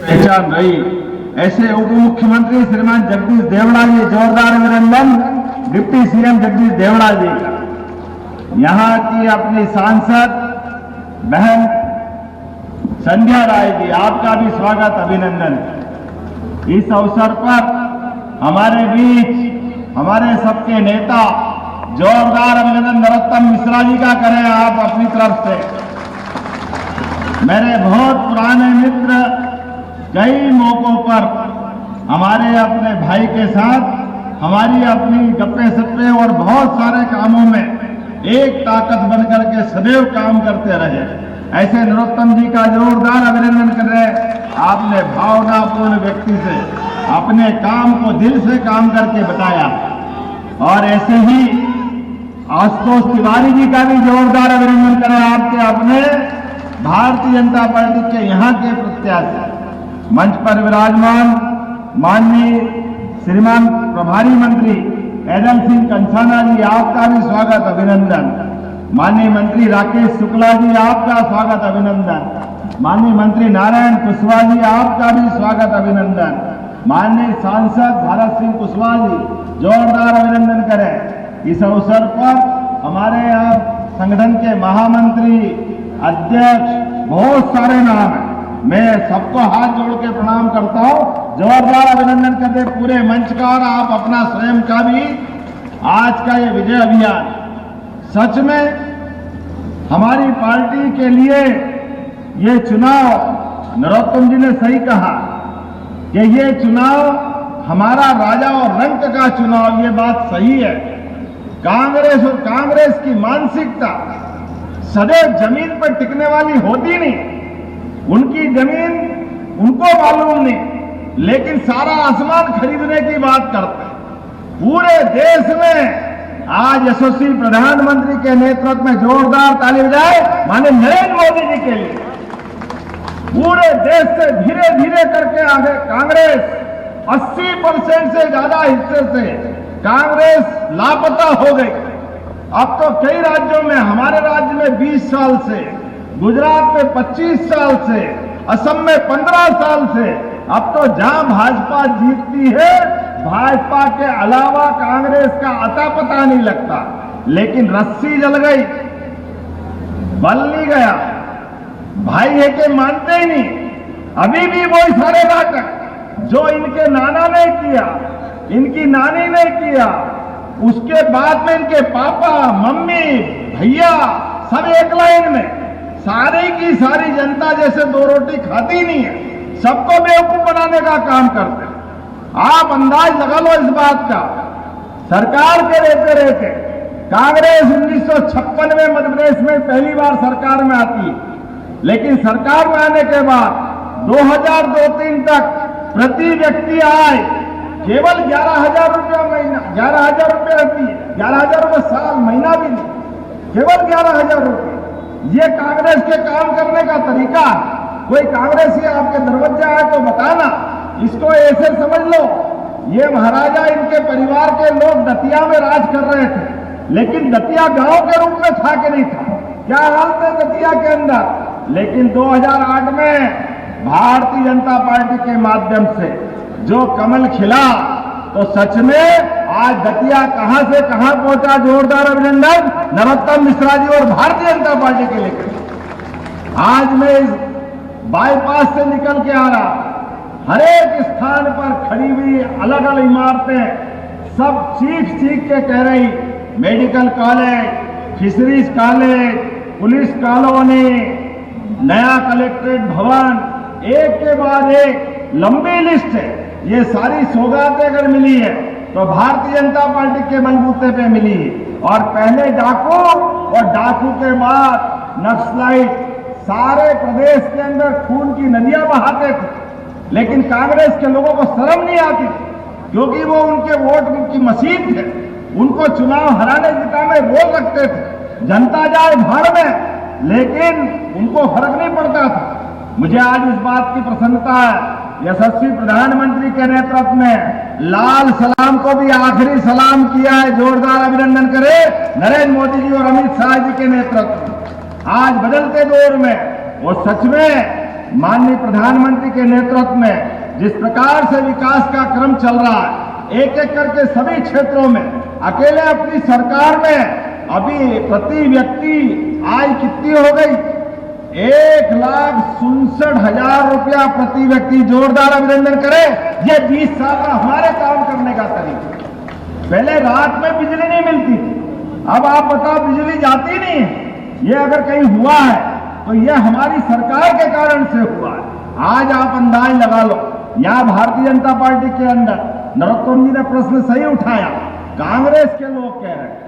पहचान रही। ऐसे उप मुख्यमंत्री श्रीमान जगदीश देवड़ा जी, जोरदार अभिनंदन डिप्टी सीएम जगदीश देवड़ा जी का। यहाँ की अपनी सांसद बहन संध्या राय जी, आपका भी स्वागत अभिनंदन। इस अवसर पर हमारे बीच हमारे सबके नेता जोरदार अभिनंदन नरोत्तम मिश्रा जी का करें आप अपनी तरफ से। मेरे बहुत पुराने मित्र, कई मौकों पर हमारे अपने भाई के साथ हमारी अपनी गप्पे सप्पे और बहुत सारे कामों में एक ताकत बनकर के सदैव काम करते रहे। ऐसे नरोत्तम जी का जोरदार अभिनंदन कर रहे। आपने भावनापूर्ण व्यक्ति से अपने काम को दिल से काम करके बताया। और ऐसे ही आशुतोष तिवारी जी का भी जोरदार अभिनंदन करें, आपके अपने भारतीय जनता पार्टी के यहाँ के प्रत्याशी। मंच पर विराजमान माननीय श्रीमान प्रभारी मंत्री एडम सिंह कंसाना जी, आपका भी स्वागत अभिनंदन। माननीय मंत्री राकेश शुक्ला जी, आपका स्वागत अभिनंदन। माननीय मंत्री नारायण कुशवाहा जी, आपका भी स्वागत अभिनंदन। माननीय सांसद भारत सिंह कुशवाहा जी, जोरदार अभिनंदन करें। इस अवसर पर हमारे यहाँ संगठन के महामंत्री, अध्यक्ष, बहुत सारे नाम हैं। मैं सबको हाथ जोड़ के प्रणाम करता हूं, जोरदार अभिनंदन करते पूरे मंच का और आप अपना स्वयं का भी। आज का ये विजय अभियान सच में हमारी पार्टी के लिए ये चुनाव, नरोत्तम जी ने सही कहा कि ये चुनाव हमारा राजा और रंक का चुनाव, ये बात सही है। कांग्रेस और कांग्रेस की मानसिकता सदैव जमीन पर टिकने वाली होती नहीं। उनकी जमीन उनको मालूम नहीं, लेकिन सारा आसमान खरीदने की बात करते हैं। पूरे देश में आज यशस्वी प्रधानमंत्री के नेतृत्व में जोरदार ताली बजाए माननीय नरेंद्र मोदी जी के लिए। पूरे देश से धीरे धीरे करके आगे कांग्रेस 80% से ज्यादा हिस्से से कांग्रेस लापता हो गई। अब तो कई राज्यों में, हमारे राज्य में 20 साल से, गुजरात में 25 साल से, असम में 15 साल से, अब तो जहां भाजपा जीतती है, भाजपा के अलावा कांग्रेस का अता पता नहीं लगता। लेकिन रस्सी जल गई, बल नहीं गया, भाई है के मानते ही नहीं। अभी भी वही सारे नाटक जो इनके नाना ने किया, इनकी नानी ने किया, उसके बाद में इनके पापा, मम्मी, भैया सब एक लाइन में, सारी की सारी जनता जैसे दो रोटी खाती नहीं है, सबको बेवकूफ बनाने का काम करते हैं। आप अंदाज लगा लो इस बात का। सरकार के रहते रहते कांग्रेस 1956 में मध्य प्रदेश में पहली बार सरकार में आती है, लेकिन सरकार में आने के बाद 2002-03 तक प्रति व्यक्ति आय केवल 11,000 रुपया महीना, 11,000 रुपये आती है, 11,000 रुपये साल, महीना भी नहीं, केवल 11,000 रुपये। ये कांग्रेस के काम करने का तरीका है। कोई कांग्रेसी आपके दरवाजा आए तो बताना, इसको ऐसे समझ लो ये महाराजा, इनके परिवार के लोग दतिया में राज कर रहे थे, लेकिन दतिया गांव के रूप में था कि नहीं था, क्या हाल थे दतिया के अंदर। लेकिन 2008 में भारतीय जनता पार्टी के माध्यम से जो कमल खिला, तो सच में आज दतिया कहां से कहां पहुंचा। जोरदार अभिनंदन नरोत्तम मिश्रा जी और भारतीय जनता पार्टी के लिए। आज मैं इस बाईपास से निकल के आ रहा, हर एक स्थान पर खड़ी हुई अलग अलग इमारतें सब चीख के कह रही, medical college, fisheries college, police colony, नया कलेक्ट्रेट भवन, एक के बाद एक लंबी लिस्ट है। ये सारी सौगातें अगर मिली है तो भारतीय जनता पार्टी के बलबूते पे मिली है। और पहले डाकू और डाकू के बाद नक्सलाइट सारे प्रदेश के अंदर खून की नदियां बहाते थे, लेकिन कांग्रेस के लोगों को शर्म नहीं आती, क्योंकि वो उनके वोट की मशीन थे। उनको चुनाव हराने जिताने बोल रखते थे, जनता जाए भाड़ में, लेकिन उनको फर्क नहीं पड़ता था। मुझे आज इस बात की प्रसन्नता है, यशस्वी प्रधानमंत्री के नेतृत्व में लाल सलाम को भी आखिरी सलाम किया है। जोरदार अभिनंदन करें नरेंद्र मोदी जी और अमित शाह जी के नेतृत्व में। आज बदलते दौर में वो सच में माननीय प्रधानमंत्री के नेतृत्व में जिस प्रकार से विकास का क्रम चल रहा है, एक एक करके सभी क्षेत्रों में, अकेले अपनी सरकार में अभी प्रति व्यक्ति आय कितनी हो गई? 1,67,000 रुपया प्रति व्यक्ति। जोरदार अभिनंदन करें। ये 20 साल का हमारे काम करने का तरीका। पहले रात में बिजली नहीं मिलती थी, अब आप बताओ बिजली जाती नहीं है। ये अगर कहीं हुआ है तो ये हमारी सरकार के कारण से हुआ है। आज आप अंदाज लगा लो, यहाँ भारतीय जनता पार्टी के अंदर नरोत्तम जी ने प्रश्न सही उठाया, कांग्रेस के लोग कह रहे हैं